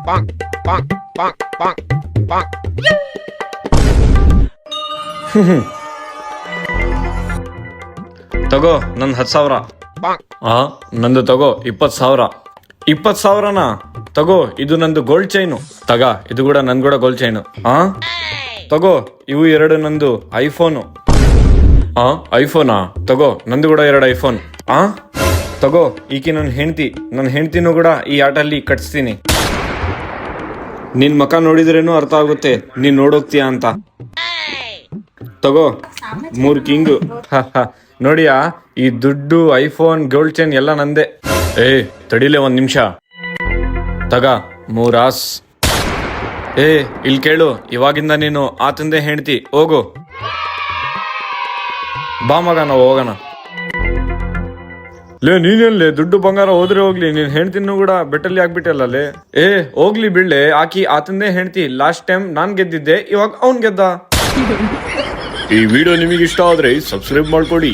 ತಗೋ ನನ್ 10,000. ನಂದು ತಗೋ 20,000. 20,000ನಾ? ತಗೋ ಇದು ನಂದು ಗೋಲ್ಡ್ ಚೈನು. ಇದು ಕೂಡ ನನ್ ಕೂಡ ಗೋಲ್ಡ್ ಚೈನು. ತಗೋ ಇವು 2 ನಂದು ಐಫೋನು. ಐಫೋನಾ? ತಗೋ ನಂದು ಕೂಡ 2 ಐಫೋನ್. ತಗೋ ಈಕಿ ನನ್ನ ಹೆಂಡತಿನೂ ಕೂಡ ಈ ಆಟಲ್ಲಿ ಕಟ್ಸ್ತೀನಿ. ನಿನ್ ಮಕ ನೋಡಿದ್ರೇನು ಅರ್ಥ ಆಗುತ್ತೆ ನೀನ್ ನೋಡೋಗ್ತೀಯಾ ಅಂತ. ತಗೋ 3 ಕಿಂಗು. ನೋಡಿಯಾ, ಈ ದುಡ್ಡು, ಐಫೋನ್, ಗೋಲ್ಡ್ ಚೈನ್ ಎಲ್ಲ ನಂದೆ. ತಡಿಲೆ 1 ನಿಮಿಷ. 3 ಆಸ್. ಇಲ್ಲಿ ಕೇಳು, ಇವಾಗಿಂದ ನೀನು ಆತಂದೆ ಹೆಂಡ್ತಿ. ಹೋಗು ಬಾ ಮಗ, ನಾವು ಹೋಗೋಣ. ನೀನೆಲ್ಲೇ ದುಡ್ಡು ಬಂಗಾರ ಹೋದ್ರೆ ಹೋಗ್ಲಿ, ನೀನ್ ಹೆಂಡ್ತಿನೂ ಕೂಡ ಬೆಟ್ಟಲ್ಲಿ ಆಗ್ಬಿಟ್ಟಲ್ಲ. ಹೋಗ್ಲಿ ಬಿಡ್ಲೆ, ಆತಂದೆ ಹೆಂಡ್ತಿ. ಲಾಸ್ಟ್ ಟೈಮ್ ನಾನ್ ಗೆದ್ದಿದ್ದೆ, ಇವಾಗ ಅವ್ನ್ ಗೆದ್ದ. ಈ ವಿಡಿಯೋ ನಿಮಗೆ ಇಷ್ಟ ಆದ್ರೆ ಸಬ್ಸ್ಕ್ರೈಬ್ ಮಾಡ್ಕೊಡಿ.